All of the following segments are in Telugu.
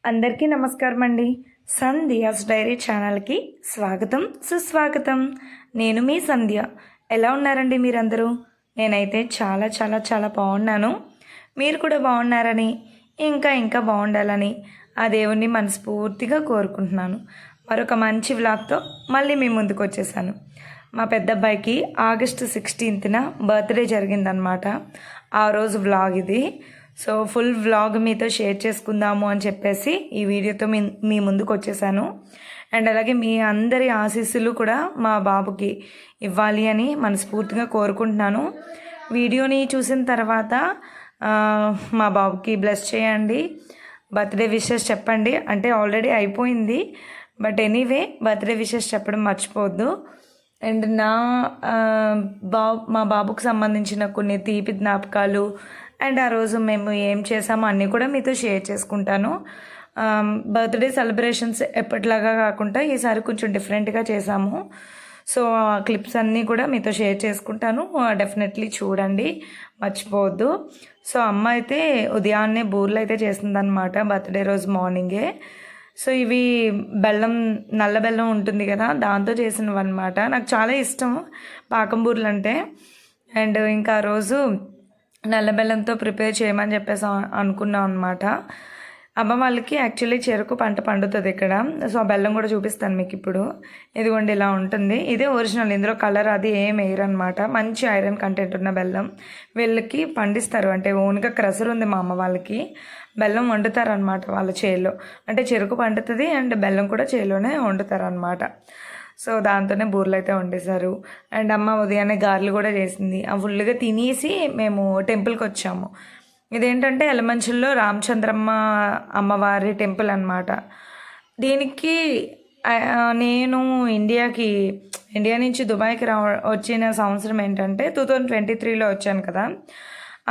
అందరికీ నమస్కారం అండి. సంధ్యాస్ డైరీ ఛానల్కి స్వాగతం సుస్వాగతం. నేను మీ సంధ్య. ఎలా ఉన్నారండి మీరందరూ? నేనైతే చాలా చాలా చాలా బాగున్నాను. మీరు కూడా బాగున్నారని ఇంకా ఇంకా బాగుండాలని ఆ దేవుణ్ణి మనస్ఫూర్తిగా కోరుకుంటున్నాను. మరొక మంచి వ్లాగ్తో మళ్ళీ మీ ముందుకు వచ్చేసాను. మా పెద్ద అబ్బాయికి August 16th బర్త్డే జరిగిందనమాట. ఆ రోజు వ్లాగ్ ఇది. సో ఫుల్ వ్లాగ్ మీతో షేర్ చేసుకుందాము అని చెప్పేసి ఈ వీడియోతో మీ ముందుకు వచ్చేసాను. అండ్ అలాగే మీ అందరి ఆశీస్సులు కూడా మా బాబుకి ఇవ్వాలి అని మనస్ఫూర్తిగా కోరుకుంటున్నాను. వీడియోని చూసిన తర్వాత మా బాబుకి బ్లెస్ చేయండి, బర్త్డే విషెస్ చెప్పండి. అంటే ఆల్రెడీ అయిపోయింది, బట్ ఎనీవే బర్త్డే విషెస్ చెప్పడం మర్చిపోవద్దు. అండ్ మా బాబుకు సంబంధించిన కొన్ని తీపి జ్ఞాపకాలు అండ్ ఆ రోజు మేము ఏం చేసామో అన్నీ కూడా మీతో షేర్ చేసుకుంటాను. బర్త్డే సెలబ్రేషన్స్ ఎప్పటిలాగా కాకుండా ఈసారి కొంచెం డిఫరెంట్గా చేసాము. సో ఆ క్లిప్స్ అన్నీ కూడా మీతో షేర్ చేసుకుంటాను. డెఫినెట్లీ చూడండి, మర్చిపోవద్దు. సో అమ్మ అయితే ఉదయాన్నే బూర్లు అయితే చేసిందనమాట బర్త్డే రోజు మార్నింగే. సో ఇవి బెల్లం, నల్ల బెల్లం ఉంటుంది కదా, దాంతో చేసినవి అనమాట. నాకు చాలా ఇష్టం పాకం బూర్లు అంటే. అండ్ ఇంకా ఆ రోజు నల్ల బెల్లంతో ప్రిపేర్ చేయమని చెప్పేసి అనుకున్నాం అనమాట. అమ్మ వాళ్ళకి యాక్చువల్లీ చెరుకు పంట పండుతుంది ఇక్కడ. సో ఆ బెల్లం కూడా చూపిస్తాను మీకు ఇప్పుడు. ఇదిగోండి ఇలా ఉంటుంది. ఇదే ఒరిజినల్, ఇందులో కలర్ అది ఏం వేయరు అనమాట. మంచి ఐరన్ కంటెంట్ ఉన్న బెల్లం వీళ్ళకి పండిస్తారు. అంటే ఓన్గా క్రషర్ ఉంది మా అమ్మ వాళ్ళకి. బెల్లం వండుతారు అనమాట వాళ్ళ చేలో. అంటే చెరుకు పండుతుంది అండ్ బెల్లం కూడా చేలోనే వండుతారు అనమాట. సో దాంతోనే బూర్లు అయితే వండేశారు. అండ్ అమ్మ ఉదయాన్నే గారెలు కూడా చేసింది. ఆ ఫుల్గా తినేసి మేము టెంపుల్కి వచ్చాము. ఇదేంటంటే ఎలమంచిల్లో రామచంద్రమ్మ అమ్మవారి టెంపుల్ అనమాట. దీనికి నేను ఇండియా నుంచి దుబాయ్కి వచ్చిన సంవత్సరం ఏంటంటే 2023లో వచ్చాను కదా.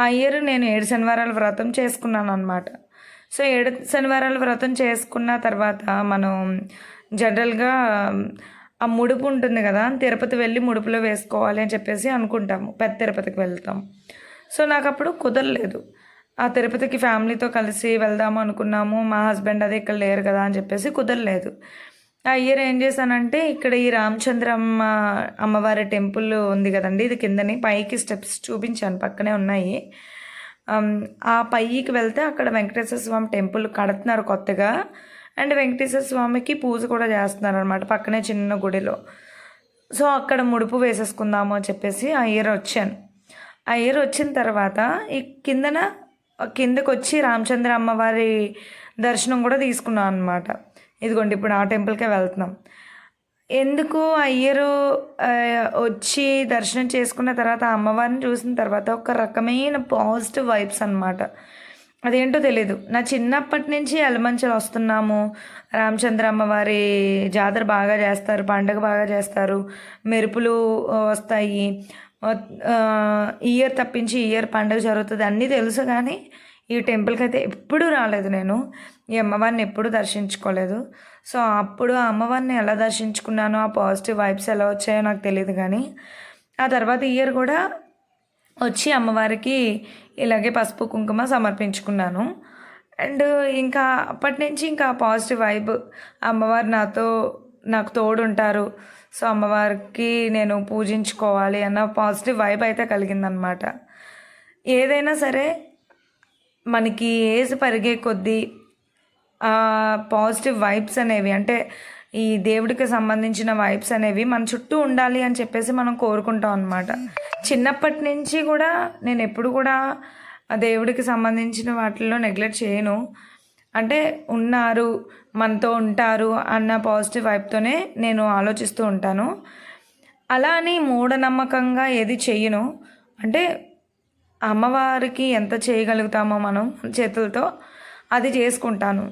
ఆ ఇయర్ నేను 7 శనివారాల వ్రతం చేసుకున్నాను అనమాట. సో 7 శనివారాల వ్రతం చేసుకున్న తర్వాత మనం జనరల్గా ఆ ముడుపు ఉంటుంది కదా, తిరుపతి వెళ్ళి ముడుపులో వేసుకోవాలి అని చెప్పేసి అనుకుంటాము. పెద్ద తిరుపతికి వెళ్తాం. సో నాకు అప్పుడు కుదరలేదు. ఆ తిరుపతికి ఫ్యామిలీతో కలిసి వెళ్దాము అనుకున్నాము. మా హస్బెండ్ అదే ఇక్కడ లేరు కదా అని చెప్పేసి కుదరలేదు. ఆ ఇయర్ ఏం చేశానంటే, ఇక్కడ ఈ రామచంద్రమ్మ అమ్మవారి టెంపుల్ ఉంది కదండి, ఇది కిందని పైకి స్టెప్స్ చూపించాను, పక్కనే ఉన్నాయి. ఆ పైకి వెళ్తే అక్కడ వెంకటేశ్వర స్వామి టెంపుల్ కడుతున్నారు కొత్తగా. అండ్ వెంకటేశ్వర స్వామికి పూజ కూడా చేస్తున్నారు అనమాట పక్కనే చిన్న గుడిలో. సో అక్కడ ముడుపు వేసేసుకుందాము అని చెప్పేసి ఆ ఇయర్ వచ్చాను. ఆ ఇయర్ వచ్చిన తర్వాత ఈ కిందకు వచ్చి రామచంద్ర అమ్మవారి దర్శనం కూడా తీసుకున్నాం అనమాట. ఇదిగోండి ఇప్పుడు ఆ టెంపుల్కే వెళ్తున్నాం. ఎందుకు ఆ ఇయర్ వచ్చి దర్శనం చేసుకున్న తర్వాత ఆ అమ్మవారిని చూసిన తర్వాత ఒక రకమైన పాజిటివ్ వైబ్స్ అనమాట. అదేంటో తెలీదు. నా చిన్నప్పటి నుంచి ఎలమంచలు వస్తున్నాము, రామచంద్ర అమ్మవారి జాతర బాగా చేస్తారు, పండుగ బాగా చేస్తారు, మెరుపులు వస్తాయి, ఇయర్ తప్పించి ఇయర్ పండుగ జరుగుతుంది అన్నీ తెలుసు. కానీ ఈ టెంపుల్కి అయితే ఎప్పుడూ రాలేదు నేను. ఈ అమ్మవారిని ఎప్పుడూ దర్శించుకోలేదు. సో అప్పుడు ఆ అమ్మవారిని ఎలా దర్శించుకున్నానో, ఆ పాజిటివ్ వైబ్స్ ఎలా వచ్చాయో నాకు తెలియదు. కానీ ఆ తర్వాత ఇయర్ కూడా వచ్చి అమ్మవారికి ఇలాగే పసుపు కుంకుమ సమర్పించుకున్నాను. అండ్ ఇంకా అప్పటి నుంచి ఇంకా పాజిటివ్ వైబ్, అమ్మవారు నాకు తోడుంటారు. సో అమ్మవారికి నేను పూజించుకోవాలి అన్న పాజిటివ్ వైబ్ అయితే కలిగిందనమాట. ఏదైనా సరే మనకి ఏజ్ పెరిగే కొద్దీ పాజిటివ్ వైబ్స్ అనేవి, అంటే ఈ దేవుడికి సంబంధించిన వైబ్స్ అనేవి మన చుట్టూ ఉండాలి అని చెప్పేసి మనం కోరుకుంటాం అనమాట. చిన్నప్పటి నుంచి కూడా నేను ఎప్పుడు కూడా ఆ దేవుడికి సంబంధించిన వాటిల్లో నెగ్లెక్ట్ చేయను. అంటే ఉన్నారు, మనతో ఉంటారు అన్న పాజిటివ్ వైబ్తోనే నేను ఆలోచిస్తూ ఉంటాను. అలా అని మూఢనమ్మకంగా ఏది చెయ్యను. అంటే అమ్మవారికి ఎంత చేయగలుగుతామో మనం చేతులతో అది చేసుకుంటాను.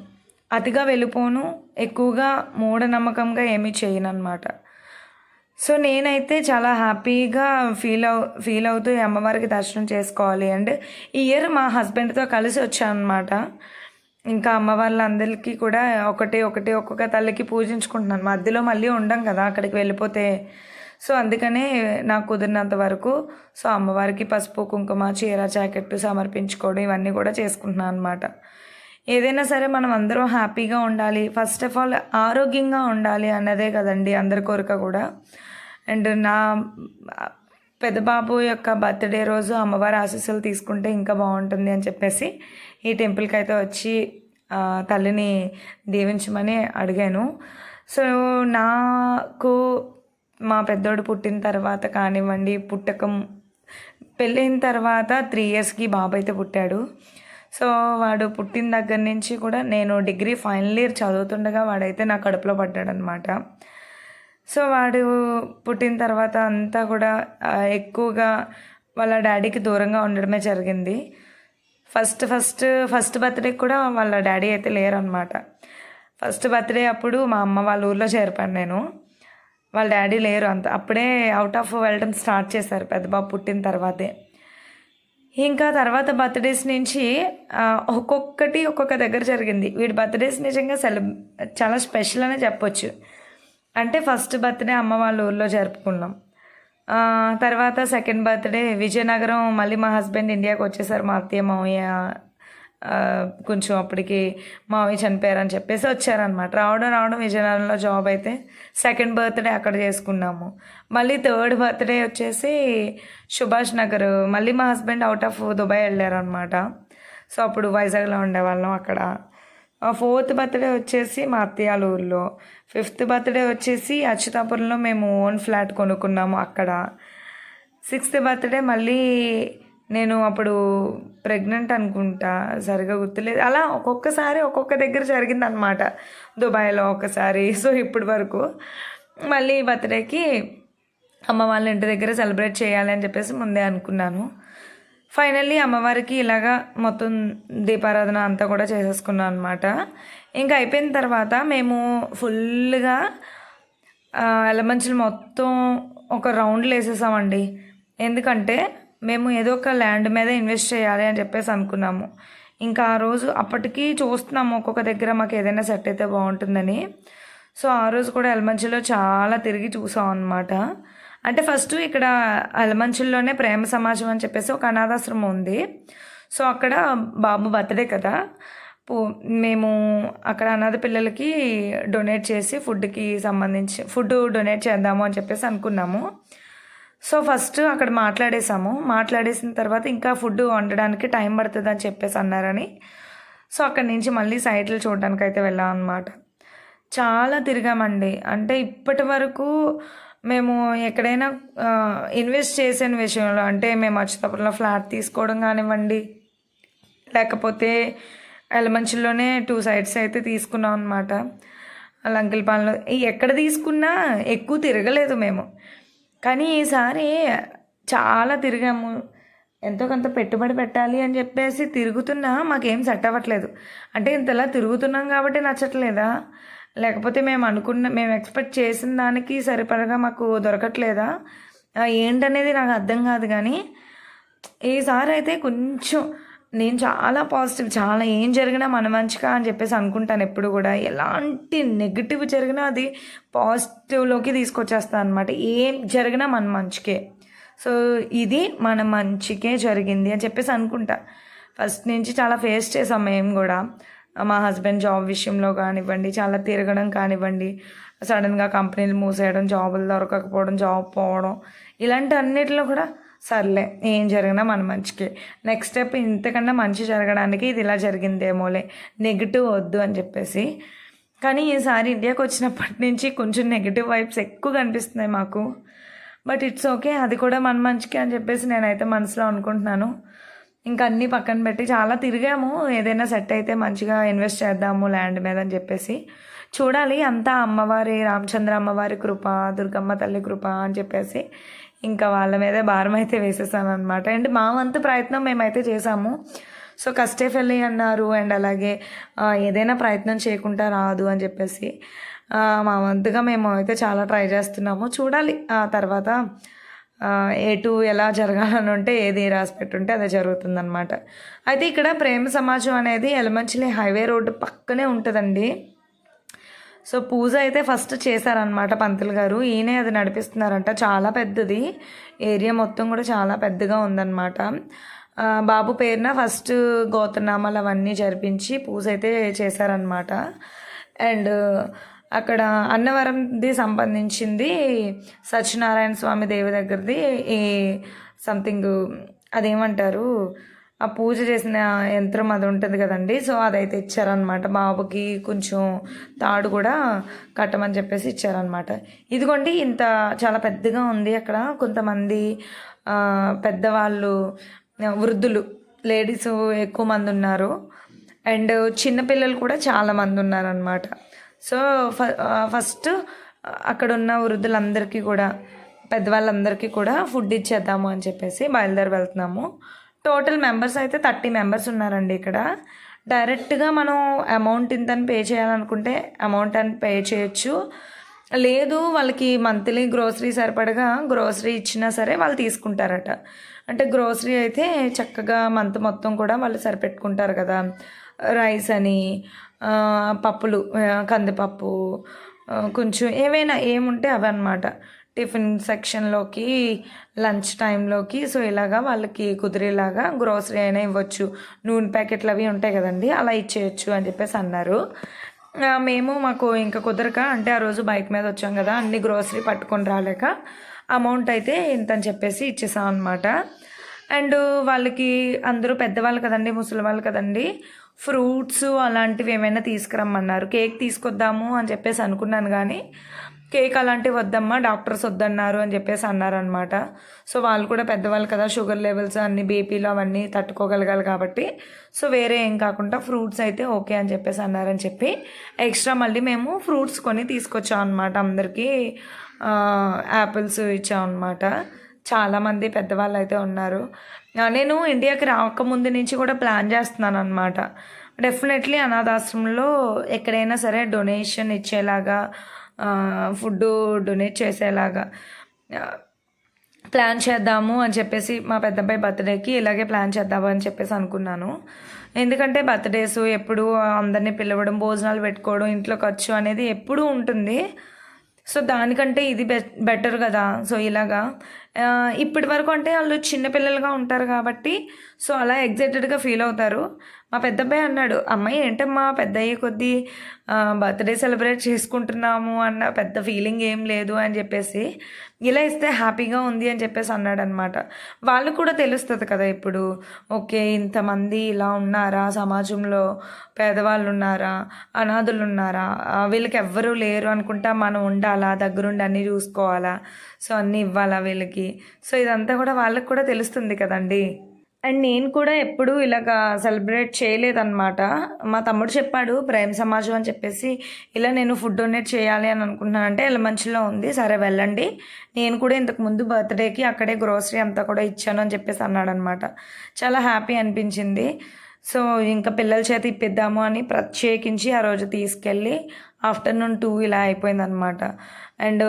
అతిగా వెళ్ళిపోను, ఎక్కువగా మూఢనమ్మకంగా ఏమీ చేయను అనమాట. సో నేనైతే చాలా హ్యాపీగా ఫీల్ అవుతూ ఈ అమ్మవారికి దర్శనం చేసుకోవాలి. అండ్ ఈ ఇయర్ మా హస్బెండ్తో కలిసి వచ్చాను అనమాట. ఇంకా అమ్మవార్లందరికీ కూడా ఒక్కొక్క తల్లికి పూజించుకుంటున్నాను. మధ్యలో మళ్ళీ ఉండం కదా అక్కడికి వెళ్ళిపోతే. సో అందుకనే నాకు కుదిరినంత వరకు సో అమ్మవారికి పసుపు కుంకుమ, చీర, జాకెట్టు సమర్పించుకోవడం ఇవన్నీ కూడా చేసుకుంటున్నాను అనమాట. ఏదైనా సరే మనం అందరం హ్యాపీగా ఉండాలి, ఫస్ట్ ఆఫ్ ఆల్ ఆరోగ్యంగా ఉండాలి అన్నదే కదండి అందరి కోరిక కూడా. అండ్ నా పెద్ద బాబు యొక్క బర్త్డే రోజు అమ్మవారి ఆశీస్సులు తీసుకుంటే ఇంకా బాగుంటుంది అని చెప్పేసి ఈ టెంపుల్కి అయితే వచ్చి తల్లిని దీవించమని అడిగాను. సో నాకు మా పెద్దోడు పుట్టిన తర్వాత కానివ్వండి, పెళ్ళైన తర్వాత 3 ఇయర్స్కి బాబు అయితే పుట్టాడు. సో వాడు పుట్టిన దగ్గర నుంచి కూడా నేను డిగ్రీ ఫైనల్ ఇయర్ చదువుతుండగా వాడైతే నా కడుపులో పడ్డాడనమాట. సో వాడు పుట్టిన తర్వాత అంతా కూడా ఎక్కువగా వాళ్ళ డాడీకి దూరంగా ఉండడమే జరిగింది. ఫస్ట్ బర్త్డేకి కూడా వాళ్ళ డాడీ అయితే లేరనమాట. ఫస్ట్ బర్త్డే అప్పుడు మా అమ్మ వాళ్ళ ఊర్లో చేరిపాను నేను. వాళ్ళ డాడీ లేరు, అప్పుడే అవుట్ ఆఫ్ వెళ్ళడం స్టార్ట్ చేశారు పెద్ద బాబు పుట్టిన తర్వాతే. ఇంకా తర్వాత బర్త్డేస్ నుంచి ఒక్కొక్కటి ఒక్కొక్క దగ్గర జరిగింది. వీడి బర్త్డేస్ నిజంగా చాలా స్పెషల్ అనే చెప్పొచ్చు. అంటే ఫస్ట్ బర్త్డే అమ్మ వాళ్ళ ఊర్లో జరుపుకున్నాం. తర్వాత సెకండ్ బర్త్డే విజయనగరం. మళ్ళీ మా హస్బెండ్ ఇండియాకి వచ్చేసారు. మా అత్తయ్య మావయ్య కొంచెం అప్పటికి మావయ్య చనిపోయారని చెప్పేసి వచ్చారనమాట. రావడం విజయనగరంలో జాబ్ అయితే సెకండ్ బర్త్డే అక్కడ చేసుకున్నాము. మళ్ళీ థర్డ్ బర్త్డే వచ్చేసి సుభాష్ నగర్. మళ్ళీ మా హస్బెండ్ అవుట్ ఆఫ్ దుబాయ్ వెళ్ళారనమాట. సో అప్పుడు వైజాగ్లో ఉండేవాళ్ళం అక్కడ. ఫోర్త్ బర్త్డే వచ్చేసి మా అత్తయ్య ఊర్లో. ఫిఫ్త్ బర్త్డే వచ్చేసి అచ్యుతాపురంలో మేము ఓన్ ఫ్లాట్ కొనుక్కున్నాము అక్కడ. సిక్స్త్ బర్త్డే మళ్ళీ నేను అప్పుడు ప్రెగ్నెంట్ అనుకుంటా, సరిగా గుర్తులేదు. అలా ఒక్కొక్కసారి ఒక్కొక్క దగ్గర జరిగింది అనమాట. దుబాయ్లో ఒకసారి. సో ఇప్పటి వరకు మళ్ళీ బర్త్డేకి అమ్మ వాళ్ళ ఇంటి దగ్గర సెలబ్రేట్ చేయాలి అని చెప్పేసి ముందే అనుకున్నాను. ఫైనల్లీ అమ్మవారికి ఇలాగా మొత్తం దీపారాధన అంతా కూడా చేసేసుకున్నాం అనమాట. ఇంకా అయిపోయిన తర్వాత మేము ఫుల్గా ఎలమంచులు మొత్తం ఒక రౌండ్లు వేసేసామండి. ఎందుకంటే మేము ఏదో ఒక ల్యాండ్ మీద ఇన్వెస్ట్ చేయాలి అని చెప్పేసి అనుకున్నాము. ఇంకా ఆ రోజు అప్పటికి చూస్తున్నాము ఒక్కొక్క దగ్గర మాకు ఏదైనా సెట్ అయితే బాగుంటుందని. సో ఆ రోజు కూడా ఎలమంచిలో చాలా తిరిగి చూసాం అనమాట. అంటే ఫస్ట్ ఇక్కడ ఎలమంచిల్లోనే ప్రేమ సమాజం అని చెప్పేసి ఒక అనాథాశ్రమం ఉంది. సో అక్కడ బాబు బర్త్డే కదా, మేము అక్కడ అనాథ పిల్లలకి డొనేట్ చేసి ఫుడ్ డొనేట్ చేద్దాము అని చెప్పేసి అనుకున్నాము. సో ఫస్ట్ అక్కడ మాట్లాడేసిన తర్వాత ఇంకా ఫుడ్ వండడానికి టైం పడుతుంది అని చెప్పేసి అన్నారని సో అక్కడి నుంచి మళ్ళీ సైట్లు చూడడానికి అయితే వెళ్ళాం అనమాట. చాలా తిరిగామండి. అంటే ఇప్పటి వరకు మేము ఎక్కడైనా ఇన్వెస్ట్ చేసిన విషయంలో, అంటే మేము అచ్యుతాపురంలో ఫ్లాట్ తీసుకోవడం కానివ్వండి, లేకపోతే ఎలమంచిలోనే 2 sites అయితే తీసుకున్నాం అనమాట. లంకిలపాలెంలో ఎక్కడ తీసుకున్నా ఎక్కువ తిరగలేదు మేము. కానీ ఈసారి చాలా తిరిగాము. ఎంతో కొంత పెట్టుబడి పెట్టాలి అని చెప్పేసి తిరుగుతున్నా మాకేం సెట్ అవ్వట్లేదు. అంటే ఇంతలా తిరుగుతున్నాం కాబట్టి నచ్చట్లేదా, లేకపోతే మేము ఎక్స్పెక్ట్ చేసిన దానికి సరిపడగా మాకు దొరకట్లేదా, ఏంటనేది నాకు అర్థం కాదు. కానీ ఈసారి అయితే కొంచెం నేను చాలా పాజిటివ్, చాలా ఏం జరిగినా మన మంచిగా అని చెప్పేసి అనుకుంటాను ఎప్పుడు కూడా. ఎలాంటి నెగిటివ్ జరిగినా అది పాజిటివ్లోకి తీసుకొచ్చేస్తాను అనమాట. ఏం జరిగినా మన మంచికే. సో ఇది మన మంచికే జరిగింది అని చెప్పేసి అనుకుంటా. ఫస్ట్ నుంచి చాలా ఫేస్ చేసాం మేము కూడా. మా హస్బెండ్ జాబ్ విషయంలో కానివ్వండి, చాలా తిరగడం కానివ్వండి, సడన్గా కంపెనీలు మూసేయడం, జాబులు దొరకకపోవడం, జాబ్ పోవడం, ఇలాంటి అన్నిటిలో కూడా సర్లే ఏం జరిగినా మన మంచికే, నెక్స్ట్ స్టెప్ ఇంతకన్నా మంచి జరగడానికి ఇది ఇలా జరిగిందేమోలే, నెగిటివ్ వద్దు అని చెప్పేసి. కానీ ఈసారి ఇండియాకి వచ్చినప్పటి నుంచి కొంచెం నెగిటివ్ వైబ్స్ ఎక్కువ కనిపిస్తున్నాయి మాకు. బట్ ఇట్స్ ఓకే, అది కూడా మన మంచికే అని చెప్పేసి నేనైతే మనసులో అనుకుంటున్నాను. ఇంకా అన్నీ పక్కన పెట్టి చాలా తిరిగాము. ఏదైనా సెట్ అయితే మంచిగా ఇన్వెస్ట్ చేద్దాము ల్యాండ్ మీద అని చెప్పేసి. చూడాలి, అంతా అమ్మవారి, రామచంద్ర అమ్మవారి కృప, దుర్గమ్మ తల్లి కృప అని చెప్పేసి ఇంకా వాళ్ళ మీదే భారం అయితే వేసేసాను అనమాట. అండ్ మా వంతు ప్రయత్నం మేమైతే చేసాము. సో కష్టే ఫెల్లి అన్నారు. అండ్ అలాగే ఏదైనా ప్రయత్నం చేయకుండా రాదు అని చెప్పేసి మా వంతుగా మేము అయితే చాలా ట్రై చేస్తున్నాము. చూడాలి ఆ తర్వాత ఎటు ఎలా జరగాలని ఉంటే, ఏది రాసి పెట్టుంటే అదే జరుగుతుందన్నమాట. అయితే ఇక్కడ ప్రేమ సమాజం అనేది ఎలమంచిలి హైవే రోడ్డు పక్కనే ఉంటుందండి. సో పూజ అయితే ఫస్ట్ చేశారనమాట పంతులు గారు. ఈయనే అది నడిపిస్తున్నారంట. చాలా పెద్దది ఏరియా, మొత్తం కూడా చాలా పెద్దగా ఉందన్నమాట. బాబు పేరున ఫస్ట్ గోత్రనామాలు అవన్నీ జరిపించి పూజ అయితే చేశారనమాట. అండ్ అక్కడ అన్నవరంది సంబంధించింది సత్యనారాయణ స్వామి దేవి దగ్గరది ఈ సంథింగ్ అదేమంటారు, ఆ పూజ చేసిన యంత్రం అది ఉంటుంది కదండి. సో అదైతే ఇచ్చారనమాట. బాబుకి కొంచెం తాడు కూడా కట్టమని చెప్పేసి ఇచ్చారనమాట. ఇదిగోండి ఇంత చాలా పెద్దగా ఉంది. అక్కడ కొంతమంది పెద్దవాళ్ళు, వృద్ధులు, లేడీస్ ఎక్కువ మంది ఉన్నారు. అండ్ చిన్నపిల్లలు కూడా చాలామంది ఉన్నారనమాట. సో ఫస్ట్ అక్కడ ఉన్న వృద్ధులందరికీ కూడా, పెద్దవాళ్ళందరికీ కూడా ఫుడ్ ఇచ్చేద్దాము అని చెప్పేసి బయలుదేరి వెళ్తున్నాము. టోటల్ మెంబర్స్ అయితే 30 మెంబర్స్ ఉన్నారండి ఇక్కడ. డైరెక్ట్గా మనం అమౌంట్ ఇంతని పే చేయాలనుకుంటే అమౌంట్ అని పే చేయొచ్చు. లేదు వాళ్ళకి మంత్లీ గ్రోసరీ సరిపడగా గ్రోసరీ ఇచ్చినా సరే వాళ్ళు తీసుకుంటారట. అంటే గ్రోసరీ అయితే చక్కగా మంత్ మొత్తం కూడా వాళ్ళు సరిపెట్టుకుంటారు కదా. రైస్ అని, పప్పులు, కందిపప్పు, కొంచెం ఏవైనా ఏముంటే అవి అనమాట. టిఫిన్ సెక్షన్లోకి, లంచ్ టైంలోకి. సో ఇలాగా వాళ్ళకి కుదిరేలాగా గ్రోసరీ అయినా ఇవ్వచ్చు. నూనె ప్యాకెట్లు అవి ఉంటాయి కదండి, అలా ఇచ్చేయచ్చు అని చెప్పేసి అన్నారు. మాకు ఇంకా కుదరక, అంటే ఆ రోజు బైక్ మీద వచ్చాం కదా, అన్ని గ్రోసరీ పట్టుకొని రాలేక అమౌంట్ అయితే ఇంతని చెప్పేసి ఇచ్చేసాం అనమాట. అండ్ వాళ్ళకి అందరూ పెద్దవాళ్ళు కదండి, ముసలి వాళ్ళు కదండి, ఫ్రూట్స్ అలాంటివి ఏమైనా తీసుకురమ్మన్నారు. కేక్ తీసుకొద్దాము అని చెప్పేసి అనుకున్నాను, కానీ కేక్ అలాంటివి వద్దమ్మా, డాక్టర్స్ వద్దన్నారు అని చెప్పేసి అన్నారనమాట. సో వాళ్ళు కూడా పెద్దవాళ్ళు కదా, షుగర్ లెవెల్స్ అన్ని, బీపీలు అవన్నీ తట్టుకోగలగాలి కాబట్టి, సో వేరే ఏం కాకుండా ఫ్రూట్స్ అయితే ఓకే అని చెప్పేసి అన్నారని చెప్పి ఎక్స్ట్రా మళ్ళీ మేము ఫ్రూట్స్ కొని తీసుకొచ్చాం అనమాట. అందరికీ యాపిల్స్ ఇచ్చాం అనమాట. చాలామంది పెద్దవాళ్ళు అయితే ఉన్నారు. నేను ఇండియాకి రాకముందు నుంచి కూడా ప్లాన్ చేస్తున్నాను అనమాట. డెఫినెట్లీ అనాథాశ్రమంలో ఎక్కడైనా సరే డొనేషన్ ఇచ్చేలాగా, ఫుడ్ డొనేట్ చేసేలాగా ప్లాన్ చేద్దాము అని చెప్పేసి, మా పెద్దబ్బాయి బర్త్డేకి ఇలాగే ప్లాన్ చేద్దాము అని చెప్పేసి అనుకున్నాను. ఎందుకంటే బర్త్డేస్ ఎప్పుడు అందరినీ పిలవడం, భోజనాలు పెట్టుకోవడం, ఇంట్లో ఖర్చు అనేది ఎప్పుడూ ఉంటుంది. సో దానికంటే ఇది బెటర్ కదా. సో ఇలాగా ఇప్పటి వరకు అంటే వాళ్ళు చిన్నపిల్లలుగా ఉంటారు కాబట్టి సో అలా ఎగ్జైటెడ్గా ఫీల్ అవుతారు. మా పెద్దబ్బాయి అన్నాడు, అమ్మాయి ఏంటమ్మా పెద్ద అయ్యే కొద్దీ బర్త్డే సెలబ్రేట్ చేసుకుంటున్నాము అన్న పెద్ద ఫీలింగ్ ఏం లేదు అని చెప్పేసి, ఇలా ఇస్తే హ్యాపీగా ఉంది అని చెప్పేసి అన్నాడు అనమాట. వాళ్ళకు కూడా తెలుస్తుంది కదా ఇప్పుడు, ఓకే ఇంతమంది ఇలా ఉన్నారా సమాజంలో, పేదవాళ్ళు ఉన్నారా, అనాథులు ఉన్నారా, వీళ్ళకి ఎవ్వరూ లేరు అనుకుంటా మనం ఉండాలా, దగ్గరుండి అన్నీ చూసుకోవాలా, సో అన్నీ ఇవ్వాలా వీళ్ళకి. సో ఇదంతా కూడా వాళ్ళకి కూడా తెలుస్తుంది కదండి. అండ్ నేను కూడా ఎప్పుడూ ఇలాగా సెలబ్రేట్ చేయలేదన్నమాట. మా తమ్ముడు చెప్పాడు ప్రేమ సమాజం అని చెప్పేసి, ఇలా నేను ఫుడ్ డొనేట్ చేయాలి అని అనుకుంటున్నానంటే ఇలా మంచిలో ఉంది, సరే వెళ్ళండి, నేను కూడా ఇంతకుముందు బర్త్డేకి అక్కడే గ్రోసరీ అంతా కూడా ఇచ్చాను అని చెప్పేసి అన్నాడనమాట. చాలా హ్యాపీ అనిపించింది. సో ఇంకా పిల్లల చేత ఇప్పిద్దాము అని ప్రత్యేకించి ఆ రోజు తీసుకెళ్ళి ఆఫ్టర్నూన్ 2 ఇలా అయిపోయిందనమాట. అండ్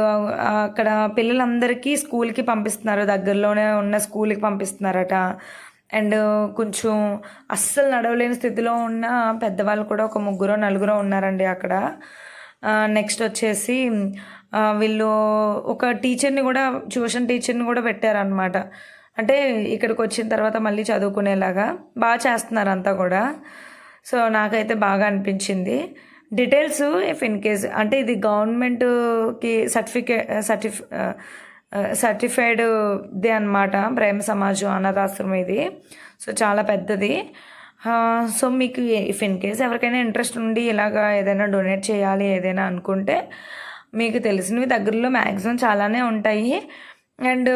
అక్కడ పిల్లలందరికీ స్కూల్కి పంపిస్తున్నారు, దగ్గరలోనే ఉన్న స్కూల్కి పంపిస్తున్నారట. అండ్ కొంచెం అస్సలు నడవలేని స్థితిలో ఉన్న పెద్దవాళ్ళు కూడా ఒక 3-4 ఉన్నారండి అక్కడ. నెక్స్ట్ వచ్చేసి వీళ్ళు ఒక టీచర్ని కూడా, ట్యూషన్ టీచర్ని కూడా పెట్టారనమాట. అంటే ఇక్కడికి వచ్చిన తర్వాత మళ్ళీ చదువుకునేలాగా బాగా చేస్తున్నారు అంతా కూడా. సో నాకైతే బాగా అనిపించింది. డీటెయిల్స్ ఇఫ్ ఇన్ కేస్ అంటే ఇది గవర్నమెంట్కి సర్టిఫైడ్ది అనమాట, ప్రేమ సమాజం అనాథాశ్రమం ఇది. సో చాలా పెద్దది. సో మీకు ఇఫ్ ఇన్ కేస్ ఎవరికైనా ఇంట్రెస్ట్ ఉండి ఇలాగా ఏదైనా డొనేట్ చేయాలి ఏదైనా అనుకుంటే, మీకు తెలిసినవి దగ్గరలో మ్యాక్సిమం చాలానే ఉంటాయి. అండ్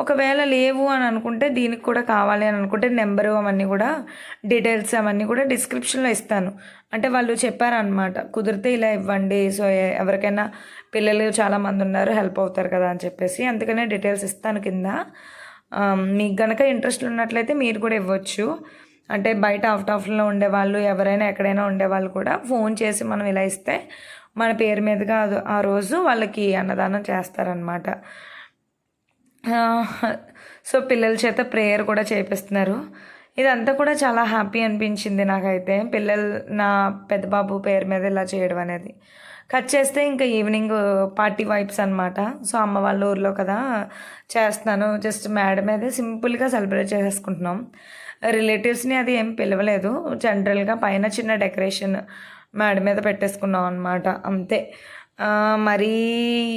ఒకవేళ లేవు అని అనుకుంటే, దీనికి కూడా కావాలి అని అనుకుంటే నెంబరు అవన్నీ కూడా, డీటెయిల్స్ అవన్నీ కూడా డిస్క్రిప్షన్లో ఇస్తాను. అంటే వాళ్ళు చెప్పారనమాట, కుదిరితే ఇలా ఇవ్వండి, సో ఎవరికైనా పిల్లలు చాలామంది ఉన్నారు హెల్ప్ అవుతారు కదా అని చెప్పేసి, అందుకనే డీటెయిల్స్ ఇస్తాను కింద. మీకు గనక ఇంట్రెస్ట్ ఉన్నట్లయితే మీరు కూడా ఇవ్వచ్చు. అంటే బయట అవుట్ ఆఫ్లో ఉండేవాళ్ళు, ఎవరైనా ఎక్కడైనా ఉండేవాళ్ళు కూడా ఫోన్ చేసి మనం ఇలా ఇస్తే మన పేరు మీదుగా ఆ రోజు వాళ్ళకి అన్నదానం చేస్తారనమాట. సో పిల్లల చేత ప్రేయర్ కూడా చేపిస్తున్నారు. ఇదంతా కూడా చాలా హ్యాపీ అనిపించింది నాకైతే. నా పెద్ద బాబు పేరు మీద ఇలా చేయడం అనేది. కట్ చేస్తే ఇంకా ఈవినింగ్ పార్టీ వైబ్స్ అనమాట. సో అమ్మ వాళ్ళ ఊర్లో కదా చేస్తున్నాను. జస్ట్ మేడ మీదే సింపుల్గా సెలబ్రేట్ చేసేసుకుంటున్నాం. రిలేటివ్స్ని అది ఏం పిలవలేదు. జనరల్గా పైన చిన్న డెకరేషన్ మేడ మీద పెట్టేసుకున్నాం అనమాట, అంతే. మరీ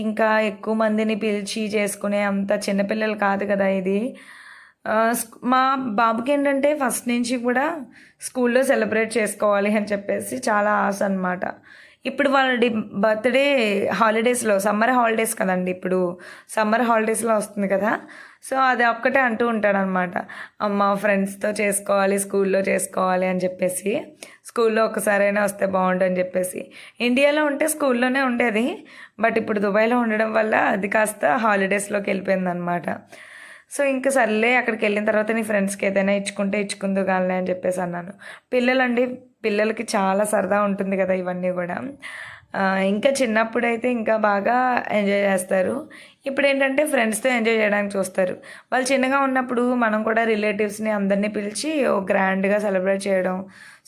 ఇంకా ఎక్కువ మందిని పిలిచి చేసుకునే అంత చిన్నపిల్లలు కాదు కదా ఇది. మా బాబుకి ఏంటంటే ఫస్ట్ నుంచి కూడా స్కూల్లో సెలబ్రేట్ చేసుకోవాలి అని చెప్పేసి చాలా ఆశ అనమాట. ఇప్పుడు వాళ్ళ బర్త్డే హాలిడేస్లో, సమ్మర్ హాలిడేస్ కదండి, ఇప్పుడు సమ్మర్ హాలిడేస్లో వస్తుంది కదా. సో అది ఒక్కటే అంటూ ఉంటాడనమాట, అమ్మ ఫ్రెండ్స్తో చేసుకోవాలి, స్కూల్లో చేసుకోవాలి అని చెప్పేసి. స్కూల్లో ఒకసారైనా వస్తే బాగుండు అని చెప్పేసి. ఇండియాలో ఉంటే స్కూల్లోనే ఉండేది, బట్ ఇప్పుడు దుబాయ్లో ఉండడం వల్ల అది కాస్త హాలిడేస్లోకి వెళ్ళిపోయిందనమాట. సో ఇంకా సర్లే, అక్కడికి వెళ్ళిన తర్వాత నీ ఫ్రెండ్స్కి ఏదైనా ఇచ్చుకుందో కానీ అని చెప్పేసి అన్నాను. పిల్లలకి చాలా సరదా ఉంటుంది కదా ఇవన్నీ కూడా. ఇంకా చిన్నప్పుడైతే ఇంకా బాగా ఎంజాయ్ చేస్తారు. ఇప్పుడు ఏంటంటే ఫ్రెండ్స్తో ఎంజాయ్ చేయడానికి చూస్తారు. వాళ్ళు చిన్నగా ఉన్నప్పుడు మనం కూడా రిలేటివ్స్ని అందరినీ పిలిచి గ్రాండ్గా సెలబ్రేట్ చేయడం,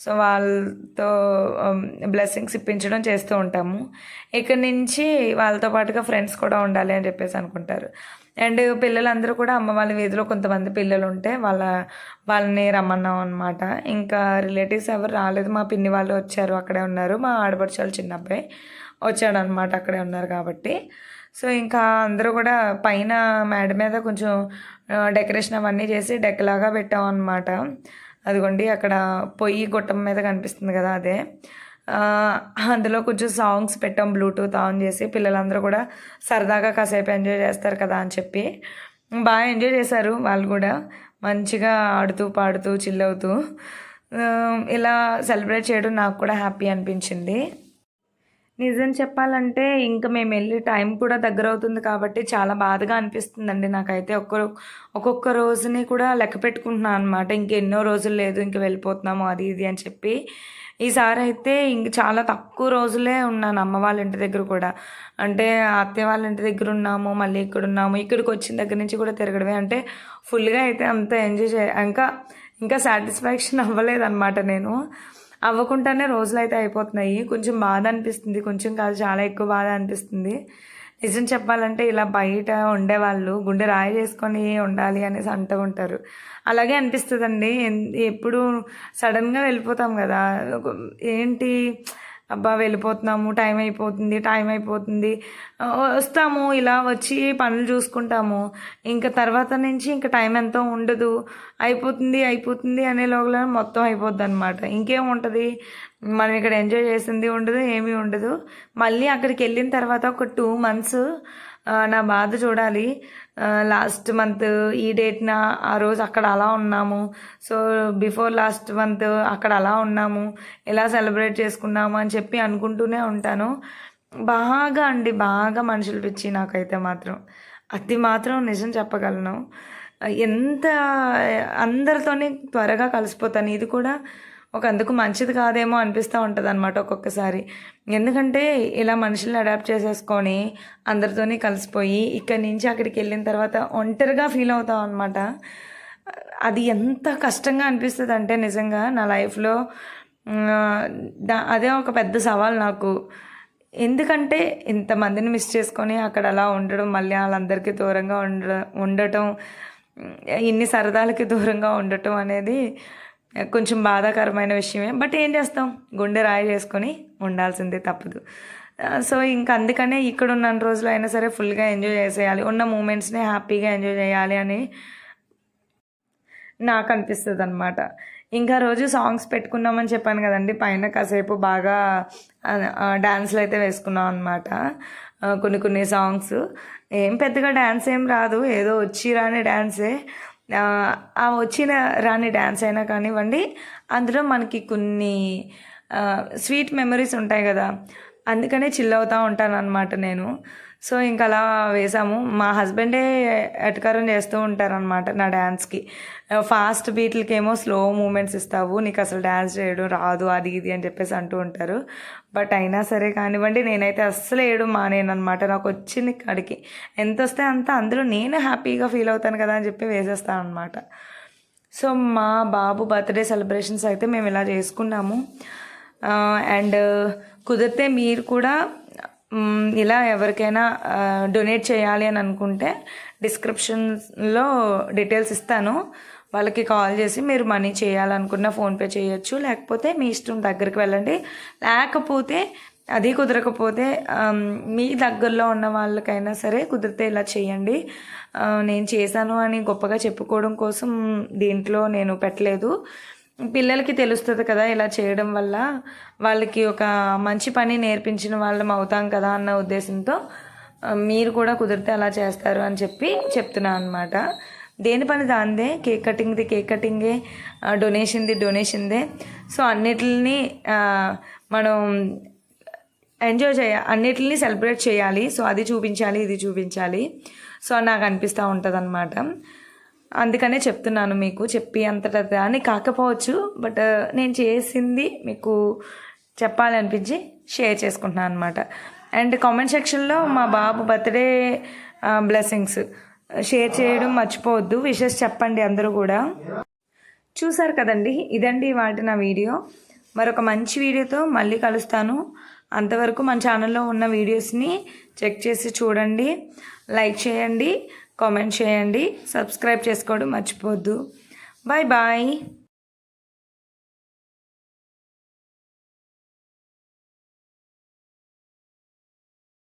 సో వాళ్ళతో బ్లెస్సింగ్స్ ఇప్పించడం చేస్తూ ఉంటాము. ఇక్కడి నుంచి వాళ్ళతో పాటుగా ఫ్రెండ్స్ కూడా ఉండాలి అని చెప్పేసి అనుకుంటారు. అండ్ పిల్లలందరూ కూడా అమ్మ వాళ్ళ వీధిలో కొంతమంది పిల్లలు ఉంటే వాళ్ళని రమ్మన్నాం అనమాట. ఇంకా రిలేటివ్స్ ఎవరు రాలేదు. మా పిన్ని వాళ్ళు వచ్చారు, అక్కడే ఉన్నారు. మా ఆడపడుచాలు చిన్న అబ్బాయి వచ్చాడనమాట, అక్కడే ఉన్నారు కాబట్టి. సో ఇంకా అందరూ కూడా పైన మేడ మీద కొంచెం డెకరేషన్ అవన్నీ చేసి డెక్కలాగా పెట్టాం అనమాట. అదిగోండి అక్కడ పొయ్యి గొట్టం మీద కనిపిస్తుంది కదా, అదే. అందులో కొంచెం సాంగ్స్ పెట్టాం, బ్లూటూత్ ఆన్ చేసి. పిల్లలందరూ కూడా సరదాగా కాసేపు ఎంజాయ్ చేస్తారు కదా అని చెప్పి బాగా ఎంజాయ్ చేశారు. వాళ్ళు కూడా మంచిగా ఆడుతూ పాడుతూ చిల్ అవుతూ ఇలా సెలబ్రేట్ చేయడం నాకు కూడా హ్యాపీ అనిపించింది. నిజం చెప్పాలంటే ఇంకా మేము వెళ్ళే టైం కూడా దగ్గర అవుతుంది కాబట్టి చాలా బాధగా అనిపిస్తుందండి నాకైతే. ఒక్కొక్క రోజుని కూడా లెక్క పెట్టుకుంటున్నాను అనమాట. ఇంకెన్నో రోజులు లేదు, ఇంక వెళ్ళిపోతున్నాము అది ఇది అని చెప్పి. ఈసారి అయితే ఇంక చాలా తక్కువ రోజులే ఉన్నాను అమ్మ వాళ్ళ ఇంటి దగ్గర కూడా. అంటే అత్తయ్య వాళ్ళ ఇంటి దగ్గర ఉన్నాము, మళ్ళీ ఇక్కడ ఉన్నాము. ఇక్కడికి వచ్చిన దగ్గర నుంచి కూడా తిరగడమే. అంటే ఫుల్గా అయితే అంత ఎంజాయ్ ఇంకా సాటిస్ఫాక్షన్ అవ్వలేదన్నమాట నేను. అవ్వకుండానే రోజులు అయితే అయిపోతున్నాయి. కొంచెం బాధ అనిపిస్తుంది, కొంచెం కాదు చాలా ఎక్కువ బాధ అనిపిస్తుంది. నిజం చెప్పాలంటే ఇలా బయట ఉండేవాళ్ళు గుండె రాయి చేసుకొని ఉండాలి అనేసి అంటూ ఉంటారు. అలాగే అనిపిస్తుందండి. ఎప్పుడు సడన్గా వెళ్ళిపోతాం కదా, ఏంటి అబ్బా వెళ్ళిపోతున్నాము, టైం అయిపోతుంది వస్తాము, ఇలా వచ్చి పనులు చూసుకుంటాము. ఇంకా తర్వాత నుంచి ఇంకా టైం ఎంతో ఉండదు, అయిపోతుంది అనే లోపల మొత్తం అయిపోద్ది అనమాట. ఇంకేముంటుంది, మనం ఇక్కడ ఎంజాయ్ చేసింది ఉండదు, ఏమీ ఉండదు. మళ్ళీ అక్కడికి వెళ్ళిన తర్వాత ఒక 2 months నా బాధ చూడాలి. లాస్ట్ మంత్ ఈ డేట్న ఆ రోజు అక్కడ అలా ఉన్నాము, సో బిఫోర్ లాస్ట్ మంత్ అక్కడ అలా ఉన్నాము, ఎలా సెలబ్రేట్ చేసుకున్నాము అని చెప్పి అనుకుంటూనే ఉంటాను. బాగా మనుషులు పిచ్చి నాకైతే మాత్రం. అది మాత్రం నిజం చెప్పగలను. ఎంత అందరితోని త్వరగా కలిసిపోతాను. ఇది కూడా అందుకు మంచిది కాదేమో అనిపిస్తూ ఉంటుంది అనమాట ఒక్కొక్కసారి. ఎందుకంటే ఇలా మనుషుల్ని అడాప్ట్ చేసేసుకొని అందరితోని కలిసిపోయి ఇక్కడి నుంచి అక్కడికి వెళ్ళిన తర్వాత ఒంటరిగా ఫీల్ అవుతాం అనమాట. అది ఎంత కష్టంగా అనిపిస్తుంది అంటే నిజంగా నా లైఫ్లో అదే ఒక పెద్ద సవాల్ నాకు. ఎందుకంటే ఇంతమందిని మిస్ చేసుకొని అక్కడ అలా ఉండడం, మళ్ళీ వాళ్ళందరికీ దూరంగా ఉండటం, ఇన్ని సరదాలకి దూరంగా ఉండటం అనేది కొంచెం బాధాకరమైన విషయమే. బట్ ఏం చేస్తాం, గుండె రాయి చేసుకొని ఉండాల్సిందే, తప్పదు. సో ఇంకా అందుకనే ఇక్కడ ఉన్న రోజులు అయినా సరే ఫుల్గా ఎంజాయ్ చేసేయాలి, ఉన్న మూమెంట్స్ని హ్యాపీగా ఎంజాయ్ చేయాలి అని నాకు అనిపిస్తుంది అనమాట. ఇంకా రోజు సాంగ్స్ పెట్టుకున్నామని చెప్పాను కదండి, పైన కాసేపు బాగా డ్యాన్స్లు అయితే వేసుకున్నాం అనమాట. కొన్ని సాంగ్స్ ఏం పెద్దగా డ్యాన్స్ ఏం రాదు, ఏదో వచ్చి రాని డ్యాన్సే. ఆ వచ్చిన రాని డ్యాన్స్ అయినా కానివ్వండి, అందులో మనకి కొన్ని స్వీట్ మెమరీస్ ఉంటాయి కదా, అందుకనే చిల్ అవుతూ ఉంటాను అనమాట నేను. సో ఇంకా అలా వేసాము. మా హస్బెండే ఎటకారం చేస్తూ ఉంటారనమాట నా డ్యాన్స్కి. ఫాస్ట్ బీట్లకేమో స్లో మూమెంట్స్ ఇస్తావు, నీకు అసలు డ్యాన్స్ చేయడం రాదు, అది ఇది అని చెప్పేసి అంటూ ఉంటారు. బట్ అయినా సరే కానివ్వండి, నేనైతే అస్సలు వేయడం మానేనమాట. నాకు వచ్చింది కాడికి ఎంత వస్తే అంత, అందులో నేను హ్యాపీగా ఫీల్ అవుతాను కదా అని చెప్పి వేసేస్తాను అనమాట. సో మా బాబు బర్త్డే సెలబ్రేషన్స్ అయితే మేము ఇలా చేసుకున్నాము. అండ్ కుదిరితే మీరు కూడా ఇలా ఎవరికైనా డొనేట్ చేయాలి అని అనుకుంటే డిస్క్రిప్షన్లో డీటెయిల్స్ ఇస్తాను. వాళ్ళకి కాల్ చేసి మీరు మనీ చేయాలనుకున్న ఫోన్పే చేయొచ్చు, లేకపోతే మీ ఇష్టం దగ్గరికి వెళ్ళండి. లేకపోతే అది కుదరకపోతే మీ దగ్గరలో ఉన్న వాళ్ళకైనా సరే కుదిరితే ఇలా చేయండి. నేను చేశాను అని గొప్పగా చెప్పుకోవడం కోసం దీంట్లో నేను పెట్టలేదు. పిల్లలకి తెలుస్తుంది కదా, ఇలా చేయడం వల్ల వాళ్ళకి ఒక మంచి పని నేర్పించిన వాళ్ళం అవుతాం కదా అన్న ఉద్దేశంతో మీరు కూడా కుదిరితే అలా చేస్తారు అని చెప్పి చెప్తున్నాను అనమాట. దేని పని దాందే, కేక్ కటింగ్ది కేక్ కటింగే, డొనేషన్దే. సో అన్నిటిని మనం ఎంజాయ్ అన్నిటిని సెలబ్రేట్ చేయాలి. సో అది చూపించాలి, ఇది చూపించాలి. సో నాకు అనిపిస్తూ ఉంటుంది అనమాట. అందుకనే చెప్తున్నాను మీకు. చెప్పి అంతటా అని కాకపోవచ్చు, బట్ నేను చేసింది మీకు చెప్పాలనిపించి షేర్ చేసుకుంటున్నాను అనమాట. అండ్ కామెంట్ సెక్షన్లో మా బాబు బర్త్డే బ్లెస్సింగ్స్ షేర్ చేయడం మర్చిపోవద్దు. విషెస్ చెప్పండి అందరూ కూడా. చూసారు కదండి, ఇదండి వాటి నా వీడియో. మరొక మంచి వీడియోతో మళ్ళీ కలుస్తాను. అంతవరకు మన ఛానల్లో ఉన్న వీడియోస్ని చెక్ చేసి చూడండి, లైక్ చేయండి, కామెంట్ చేయండి, సబ్స్క్రైబ్ చేసుకోవడం మర్చిపోవద్దు. Bye bye.